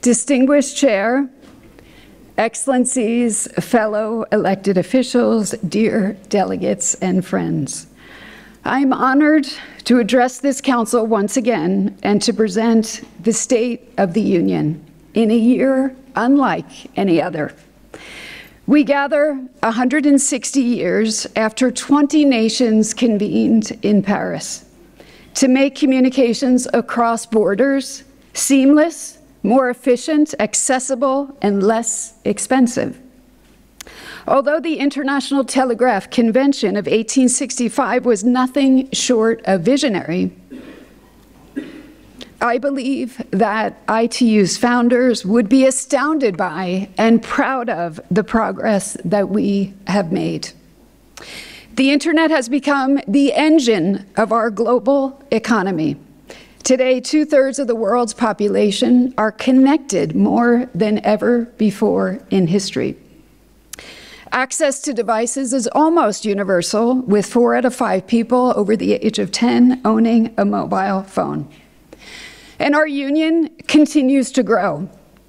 Distinguished Chair, Excellencies, fellow elected officials, dear delegates and friends. I'm honored to address this council once again and to present the State of the Union in a year unlike any other. We gather 160 years after 20 nations convened in Paris to make communications across borders seamless, more efficient, accessible, and less expensive. Although the International Telegraph Convention of 1865 was nothing short of visionary, I believe that ITU's founders would be astounded by and proud of the progress that we have made. The internet has become the engine of our global economy. Today, 2/3 of the world's population are connected more than ever before in history. Access to devices is almost universal, with 4 out of 5 people over the age of 10 owning a mobile phone. And our union continues to grow.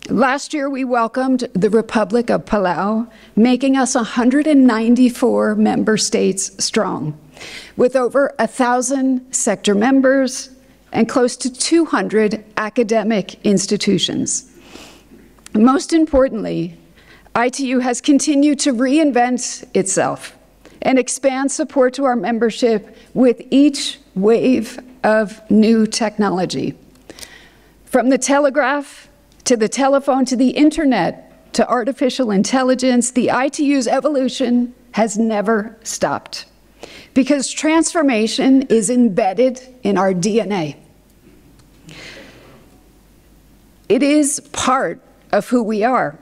Last year, we welcomed the Republic of Palau, making us 194 member states strong, with over 1,000 sector members and close to 200 academic institutions. Most importantly, ITU has continued to reinvent itself and expand support to our membership with each wave of new technology. From the telegraph to the telephone to the internet to artificial intelligence, the ITU's evolution has never stopped because transformation is embedded in our DNA. It is part of who we are.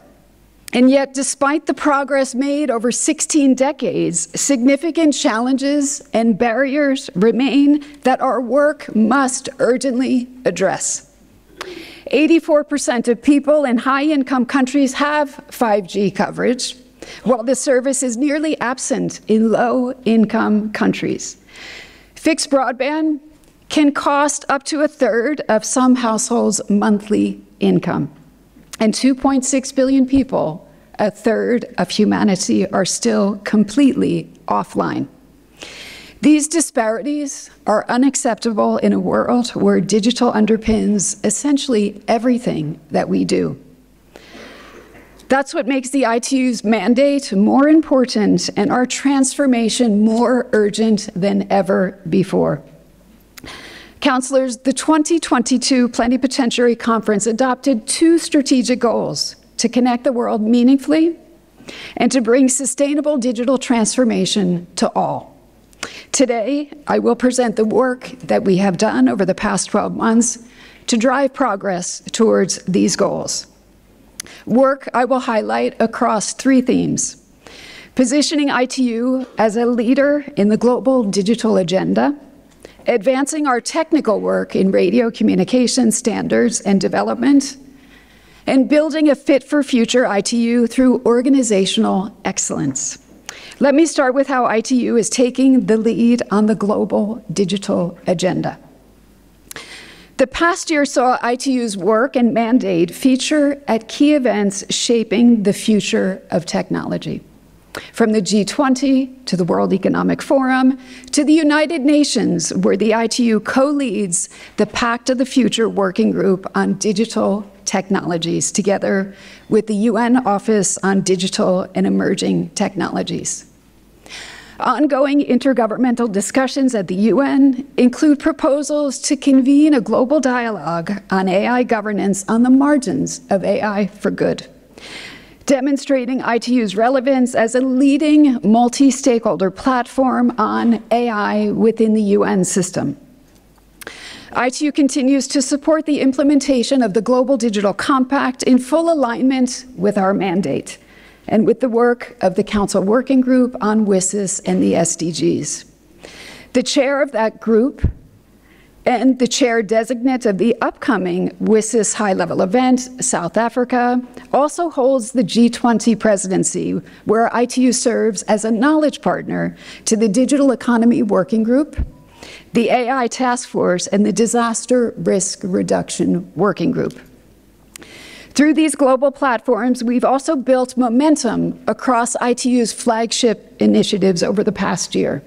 And yet, despite the progress made over 16 decades, significant challenges and barriers remain that our work must urgently address. 84% of people in high-income countries have 5G coverage, while the service is nearly absent in low-income countries. Fixed broadband can cost up to 1/3 of some households' monthly income. And 2.6 billion people, 1/3 of humanity, are still completely offline. These disparities are unacceptable in a world where digital underpins essentially everything that we do. That's what makes the ITU's mandate more important and our transformation more urgent than ever before. Councilors, the 2022 Plenipotentiary Conference adopted 2 strategic goals: to connect the world meaningfully and to bring sustainable digital transformation to all. Today, I will present the work that we have done over the past 12 months to drive progress towards these goals. Work I will highlight across 3 themes: positioning ITU as a leader in the global digital agenda, advancing our technical work in radio communication standards and development, and building a fit-for-future ITU through organizational excellence. Let me start with how ITU is taking the lead on the global digital agenda. The past year saw ITU's work and mandate feature at key events shaping the future of technology. From the G20 to the World Economic Forum to the United Nations, where the ITU co-leads the Pact of the Future Working Group on Digital Technologies, together with the UN Office on Digital and Emerging Technologies. Ongoing intergovernmental discussions at the UN include proposals to convene a global dialogue on AI governance on the margins of AI for good, demonstrating ITU's relevance as a leading multi-stakeholder platform on AI within the UN system. ITU continues to support the implementation of the Global Digital Compact in full alignment with our mandate and with the work of the Council Working Group on WSIS and the SDGs. The chair of that group and the chair-designate of the upcoming WSIS high-level event, South Africa, also holds the G20 presidency, where ITU serves as a knowledge partner to the Digital Economy Working Group, the AI Task Force, and the Disaster Risk Reduction Working Group. Through these global platforms, we've also built momentum across ITU's flagship initiatives over the past year.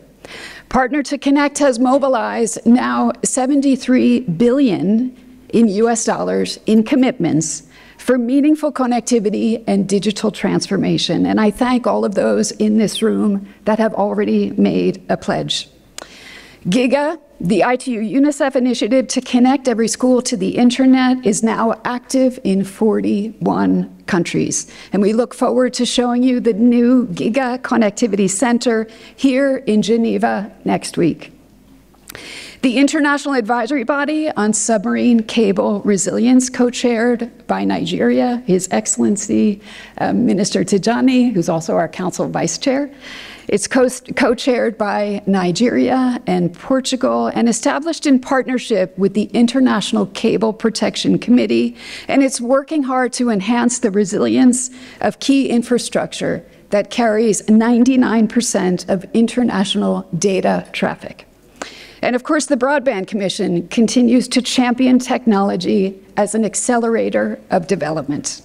Partner to Connect has mobilized now $73 billion in US dollars in commitments for meaningful connectivity and digital transformation. And I thank all of those in this room that have already made a pledge. GIGA, the ITU UNICEF initiative to connect every school to the internet, is now active in 41 countries. And we look forward to showing you the new GIGA Connectivity Center here in Geneva next week. The International Advisory Body on Submarine Cable Resilience, co-chaired by Nigeria, His Excellency Minister Tijani, who's also our Council Vice Chair. It's co-chaired by Nigeria and Portugal and established in partnership with the International Cable Protection Committee, and it's working hard to enhance the resilience of key infrastructure that carries 99% of international data traffic. And of course, the Broadband Commission continues to champion technology as an accelerator of development.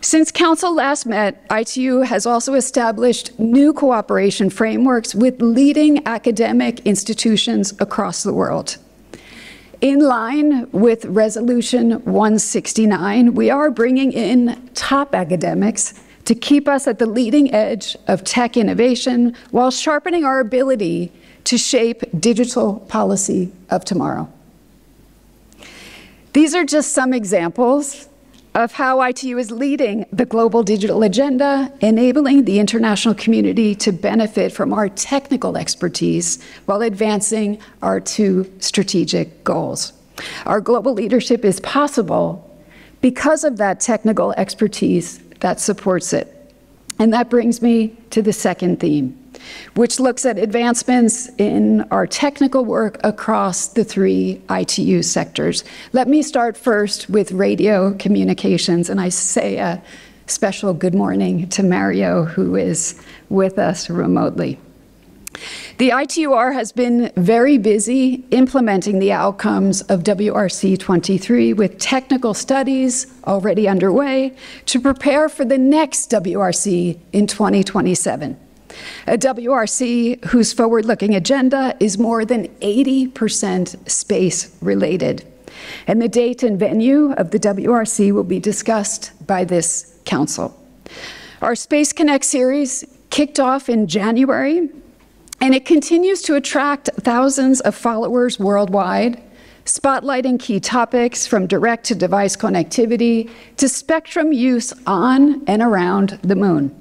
Since Council last met, ITU has also established new cooperation frameworks with leading academic institutions across the world. In line with Resolution 169, we are bringing in top academics to keep us at the leading edge of tech innovation while sharpening our ability to shape digital policy of tomorrow. These are just some examples of how ITU is leading the global digital agenda, enabling the international community to benefit from our technical expertise while advancing our two strategic goals. Our global leadership is possible because of that technical expertise that supports it. And that brings me to the second theme, which looks at advancements in our technical work across the three ITU sectors. Let me start first with radio communications, and I say a special good morning to Mario, who is with us remotely. The ITUR has been very busy implementing the outcomes of WRC 23 with technical studies already underway to prepare for the next WRC in 2027. A WRC whose forward-looking agenda is more than 80% space-related. And the date and venue of the WRC will be discussed by this council. Our Space Connect series kicked off in January, and it continues to attract thousands of followers worldwide, spotlighting key topics from direct-to-device connectivity to spectrum use on and around the moon.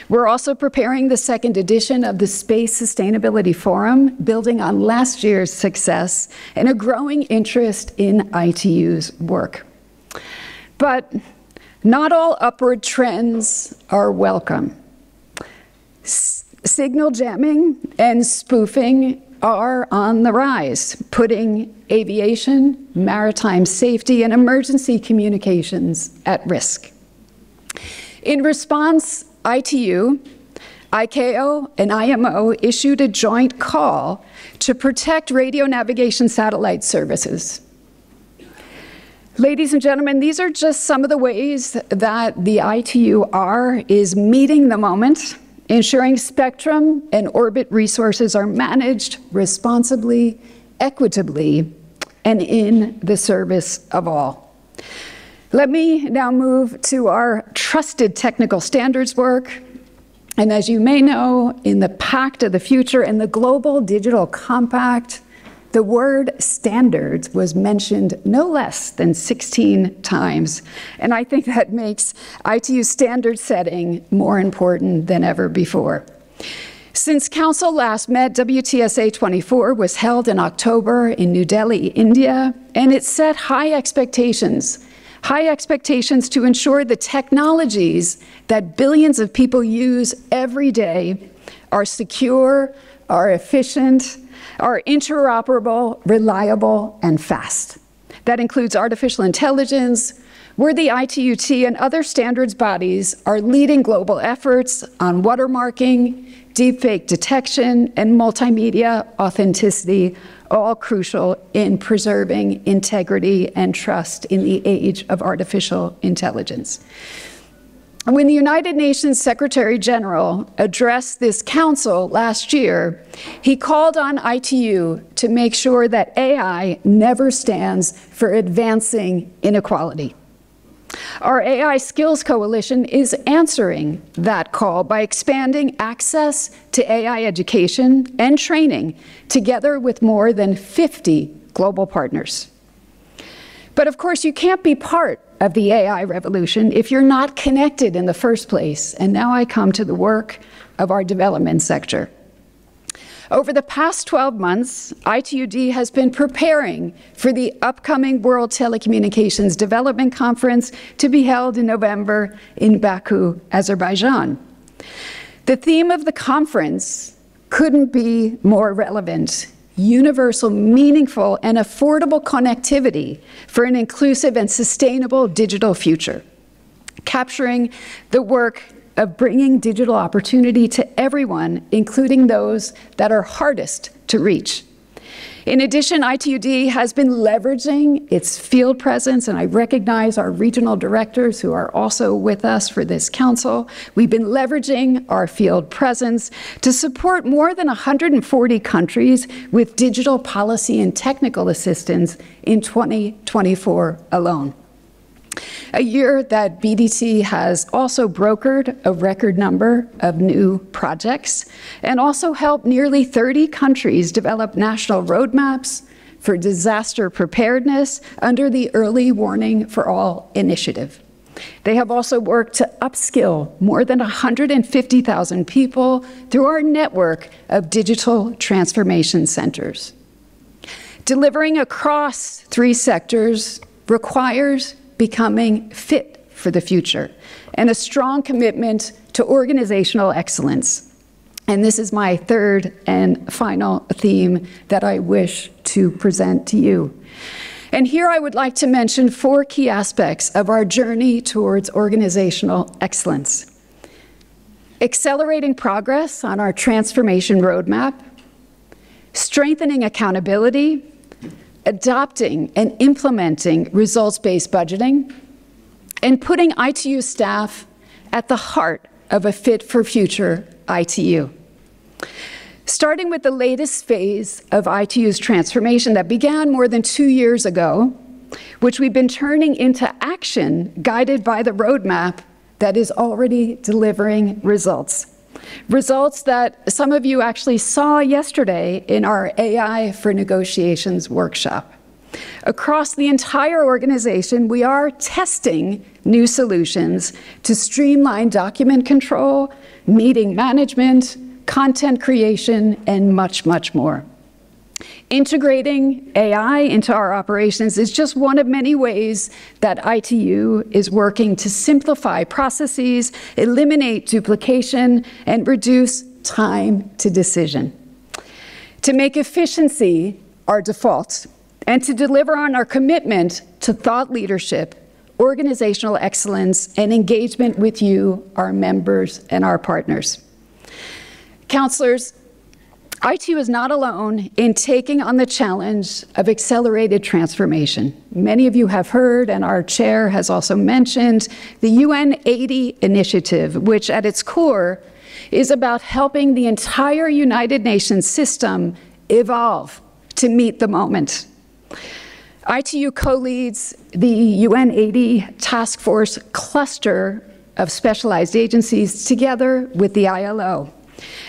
We're also preparing the second edition of the Space Sustainability Forum, building on last year's success and a growing interest in ITU's work. But not all upward trends are welcome. Signal jamming and spoofing are on the rise, putting aviation, maritime safety, and emergency communications at risk. In response, ITU, ICAO, and IMO issued a joint call to protect radio navigation satellite services. Ladies and gentlemen, these are just some of the ways that the ITUR is meeting the moment, ensuring spectrum and orbit resources are managed responsibly, equitably, and in the service of all. Let me now move to our trusted technical standards work. And as you may know, in the Pact of the Future and the Global Digital Compact, the word standards was mentioned no less than 16 times. And I think that makes ITU standard setting more important than ever before. Since Council last met, WTSA 24 was held in October in New Delhi, India, and it set high expectations to ensure the technologies that billions of people use every day are secure, are efficient, are interoperable, reliable, and fast. That includes artificial intelligence, where the ITUT and other standards bodies are leading global efforts on watermarking, deepfake detection, and multimedia authenticity, all crucial in preserving integrity and trust in the age of artificial intelligence. When the United Nations Secretary General addressed this council last year, he called on ITU to make sure that AI never stands for advancing inequality. Our AI Skills Coalition is answering that call by expanding access to AI education and training, together with more than 50 global partners. But of course, you can't be part of the AI revolution if you're not connected in the first place. And now I come to the work of our development sector. Over the past 12 months, ITUD has been preparing for the upcoming World Telecommunications Development Conference to be held in November in Baku, Azerbaijan. The theme of the conference couldn't be more relevant: universal, meaningful, and affordable connectivity for an inclusive and sustainable digital future, capturing the work of bringing digital opportunity to everyone, including those that are hardest to reach. In addition, ITUD has been leveraging its field presence, and I recognize our regional directors who are also with us for this council. We've been leveraging our field presence to support more than 140 countries with digital policy and technical assistance in 2024 alone. A year that BDT has also brokered a record number of new projects and also helped nearly 30 countries develop national roadmaps for disaster preparedness under the Early Warning for All initiative. They have also worked to upskill more than 150,000 people through our network of digital transformation centers. Delivering across 3 sectors requires becoming fit for the future and a strong commitment to organizational excellence. And this is my third and final theme that I wish to present to you. And here I would like to mention 4 key aspects of our journey towards organizational excellence: accelerating progress on our transformation roadmap, strengthening accountability, adopting and implementing results-based budgeting, and putting ITU staff at the heart of a fit-for-future ITU. Starting with the latest phase of ITU's transformation that began more than 2 years ago, which we've been turning into action guided by the roadmap that is already delivering results. Results that some of you actually saw yesterday in our AI for Negotiations workshop. Across the entire organization, we are testing new solutions to streamline document control, meeting management, content creation, and much, much more. Integrating AI into our operations is just one of many ways that ITU is working to simplify processes, eliminate duplication, and reduce time to decision. To make efficiency our default, and to deliver on our commitment to thought leadership, organizational excellence, and engagement with you, our members, and our partners. Counselors, ITU is not alone in taking on the challenge of accelerated transformation. Many of you have heard, and our chair has also mentioned, the UN 80 initiative, which at its core is about helping the entire United Nations system evolve to meet the moment. ITU co-leads the UN 80 task force cluster of specialized agencies together with the ILO.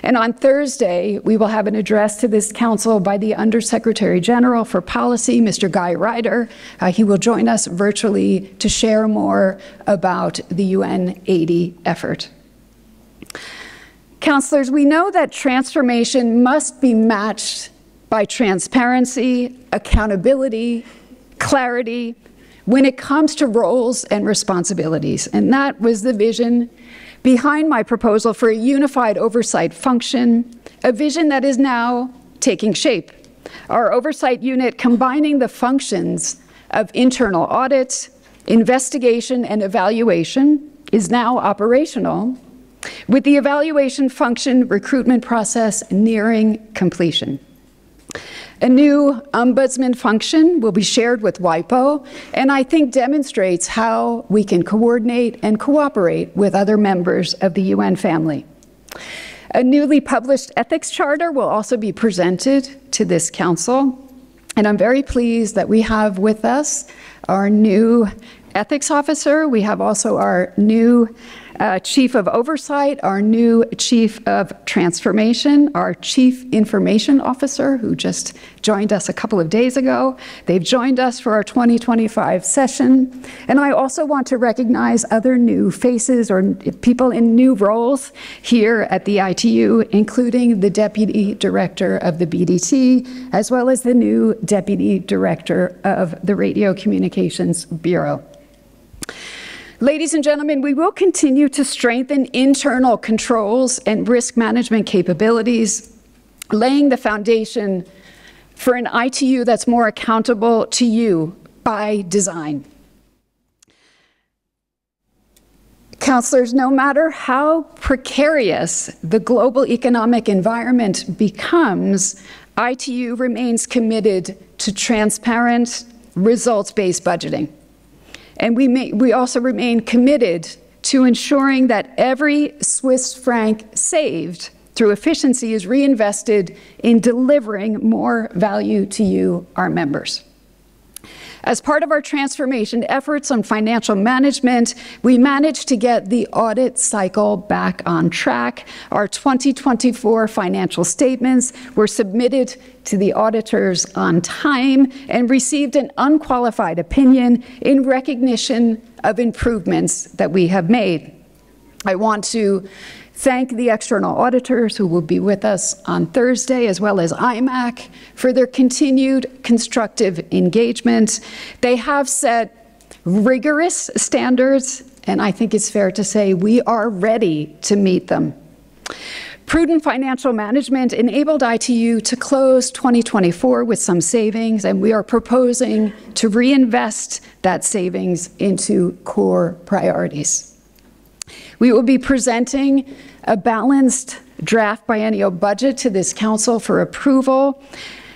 And on Thursday, we will have an address to this council by the Undersecretary General for Policy, Mr. Guy Ryder. He will join us virtually to share more about the UN 80 effort. Counselors, we know that transformation must be matched by transparency, accountability, clarity, when it comes to roles and responsibilities. And that was the vision behind my proposal for a unified oversight function, a vision that is now taking shape. Our oversight unit combining the functions of internal audit, investigation, and evaluation is now operational, with the evaluation function recruitment process nearing completion. A new ombudsman function will be shared with WIPO, and I think demonstrates how we can coordinate and cooperate with other members of the UN family. A newly published ethics charter will also be presented to this council, and I'm very pleased that we have with us our new ethics officer. We have also our new chief of oversight, our new chief of transformation, our chief information officer, who just joined us a couple of days ago. They've joined us for our 2025 session. And I also want to recognize other new faces or people in new roles here at the ITU, including the deputy director of the BDT, as well as the new deputy director of the Radio Communications Bureau. Ladies and gentlemen, we will continue to strengthen internal controls and risk management capabilities, laying the foundation for an ITU that's more accountable to you by design. Counselors, no matter how precarious the global economic environment becomes, ITU remains committed to transparent, results-based budgeting. And we also remain committed to ensuring that every Swiss franc saved through efficiency is reinvested in delivering more value to you, our members. As part of our transformation efforts on financial management, we managed to get the audit cycle back on track. Our 2024 financial statements were submitted to the auditors on time and received an unqualified opinion in recognition of improvements that we have made. I want to thank the external auditors who will be with us on Thursday, as well as IMAC, for their continued constructive engagement. They have set rigorous standards, and I think it's fair to say we are ready to meet them. Prudent financial management enabled ITU to close 2024 with some savings, and we are proposing to reinvest that savings into core priorities. We will be presenting a balanced draft biennial budget to this council for approval.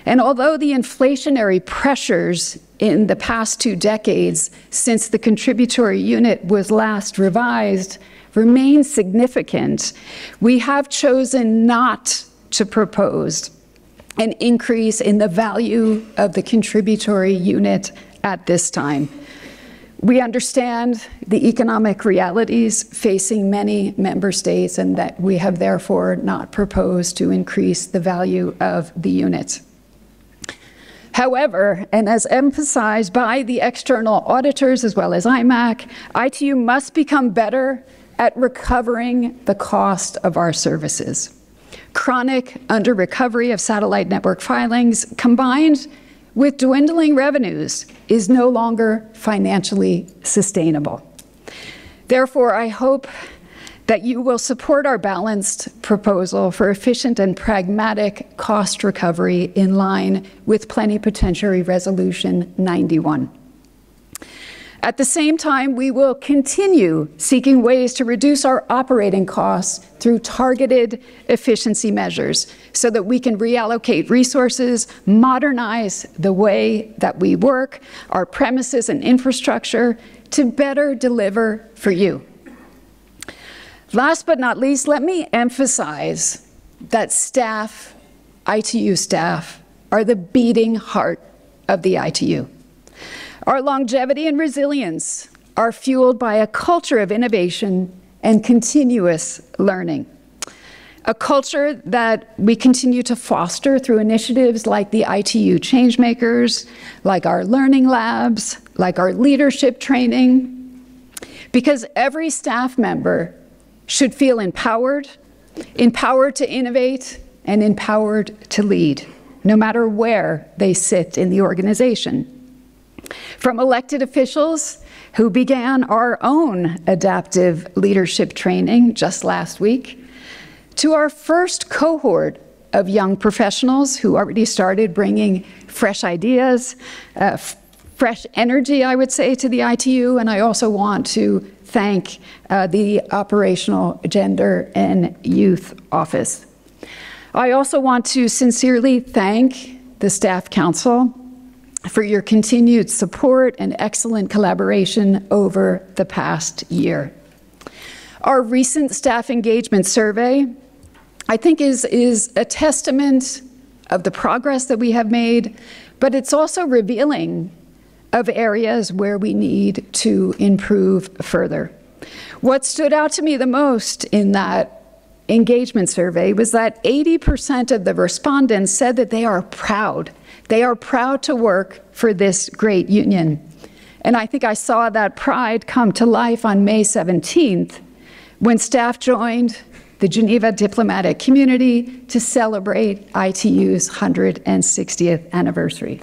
And although the inflationary pressures in the past 2 decades since the contributory unit was last revised remain significant, we have chosen not to propose an increase in the value of the contributory unit at this time. We understand the economic realities facing many member states, and that we have therefore not proposed to increase the value of the unit. However, and as emphasized by the external auditors as well as IMAC, ITU must become better at recovering the cost of our services. Chronic under-recovery of satellite network filings combined with dwindling revenues is no longer financially sustainable. Therefore, I hope that you will support our balanced proposal for efficient and pragmatic cost recovery in line with Plenipotentiary Resolution 91. At the same time, we will continue seeking ways to reduce our operating costs through targeted efficiency measures so that we can reallocate resources, modernize the way that we work, our premises and infrastructure to better deliver for you. Last but not least, let me emphasize that staff, ITU staff, are the beating heart of the ITU. Our longevity and resilience are fueled by a culture of innovation and continuous learning. A culture that we continue to foster through initiatives like the ITU Changemakers, like our learning labs, like our leadership training, because every staff member should feel empowered, empowered to innovate, and empowered to lead, no matter where they sit in the organization. From elected officials who began our own adaptive leadership training just last week, to our first cohort of young professionals who already started bringing fresh ideas, fresh energy, I would say, to the ITU, and I also want to thank the Operational Gender and Youth Office. I also want to sincerely thank the Staff Council for your continued support and excellent collaboration over the past year. Our recent staff engagement survey, I think, is a testament of the progress that we have made, but it's also revealing of areas where we need to improve further. What stood out to me the most in that engagement survey was that 80% of the respondents said that they are proud. They are proud to work for this great union. And I think I saw that pride come to life on May 17th when staff joined the Geneva diplomatic community to celebrate ITU's 160th anniversary.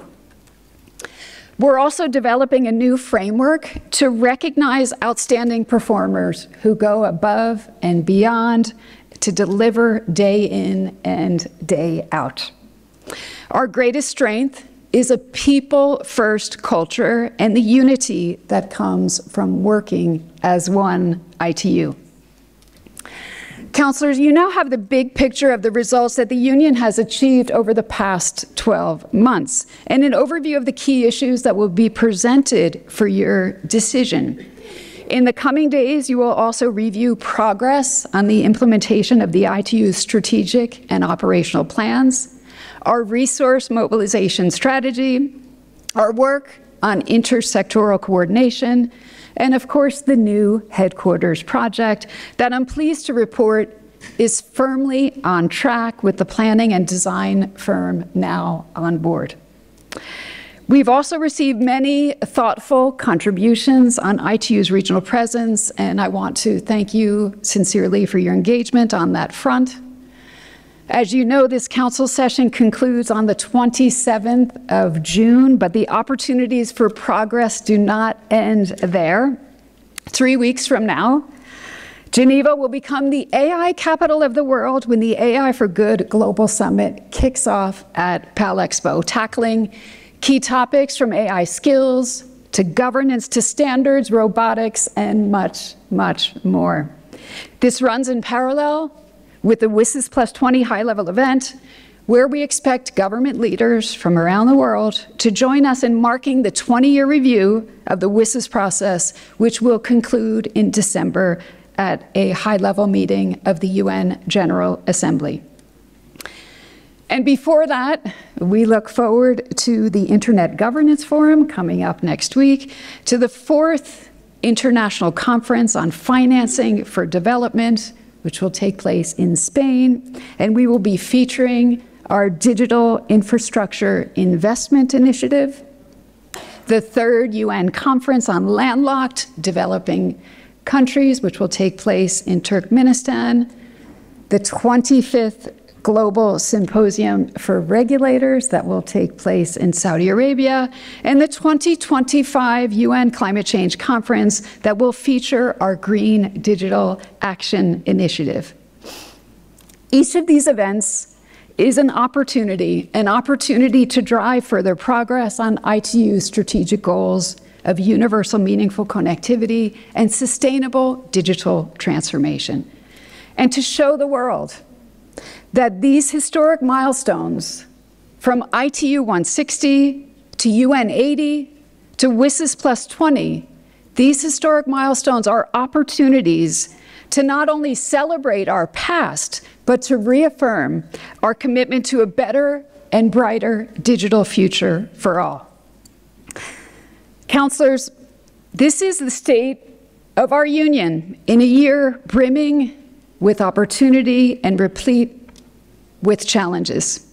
We're also developing a new framework to recognize outstanding performers who go above and beyond to deliver day in and day out. Our greatest strength is a people-first culture and the unity that comes from working as one ITU. Councilors, you now have the big picture of the results that the union has achieved over the past 12 months and an overview of the key issues that will be presented for your decision. In the coming days, you will also review progress on the implementation of the ITU's strategic and operational plans, our resource mobilization strategy, our work on intersectoral coordination, and of course the new headquarters project that I'm pleased to report is firmly on track with the planning and design firm now on board. We've also received many thoughtful contributions on ITU's regional presence, and I want to thank you sincerely for your engagement on that front. As you know, this council session concludes on the 27th of June, but the opportunities for progress do not end there. 3 weeks from now, Geneva will become the AI capital of the world when the AI for Good Global Summit kicks off at PalExpo, tackling key topics from AI skills to governance to standards, robotics, and much, much more. This runs in parallel with the WSIS Plus 20 high-level event, where we expect government leaders from around the world to join us in marking the 20-year review of the WSIS process, which will conclude in December at a high-level meeting of the UN General Assembly. And before that, we look forward to the Internet Governance Forum coming up next week, to the 4th International Conference on Financing for Development, which will take place in Spain, and we will be featuring our Digital Infrastructure Investment Initiative, the 3rd UN Conference on Landlocked Developing Countries, which will take place in Turkmenistan, the 25th Global Symposium for Regulators that will take place in Saudi Arabia, and the 2025 UN Climate Change Conference that will feature our Green Digital Action Initiative. Each of these events is an opportunity to drive further progress on ITU's strategic goals of universal meaningful connectivity and sustainable digital transformation, and to show the world that these historic milestones, from ITU 160 to UN 80 to WSIS Plus 20, these historic milestones are opportunities to not only celebrate our past, but to reaffirm our commitment to a better and brighter digital future for all. Councilors, this is the state of our union in a year brimming with opportunity and replete with challenges.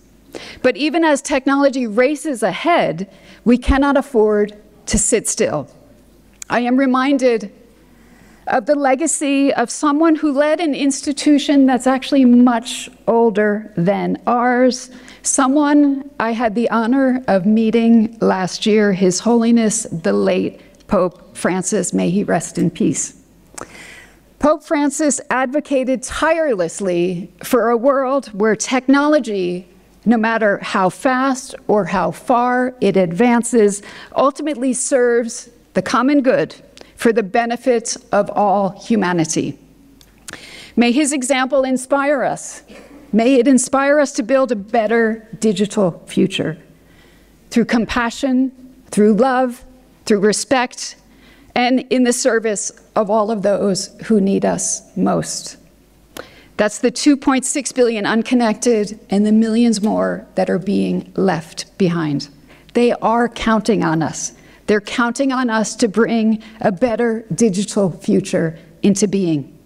But even as technology races ahead, we cannot afford to sit still. I am reminded of the legacy of someone who led an institution that's actually much older than ours, someone I had the honor of meeting last year, His Holiness the late Pope Francis, may he rest in peace. Pope Francis advocated tirelessly for a world where technology no matter how fast or how far it advances, ultimately serves the common good for the benefit of all humanity. May his example inspire us. May it inspire us to build a better digital future through compassion, through love, through respect, and in the service of all of those who need us most. That's the 2.6 billion unconnected and the millions more that are being left behind. They are counting on us. They're counting on us to bring a better digital future into being.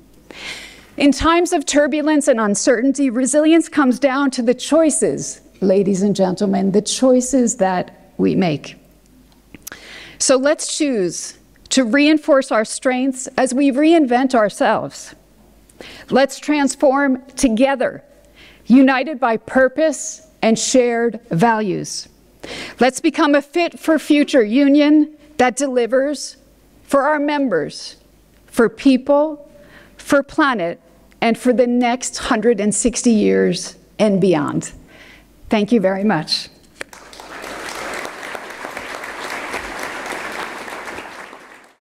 In times of turbulence and uncertainty, resilience comes down to the choices, ladies and gentlemen, the choices that we make. So let's choose to reinforce our strengths as we reinvent ourselves. Let's transform together, united by purpose and shared values. Let's become a fit for future union that delivers for our members, for people, for planet, and for the next 160 years and beyond. Thank you very much.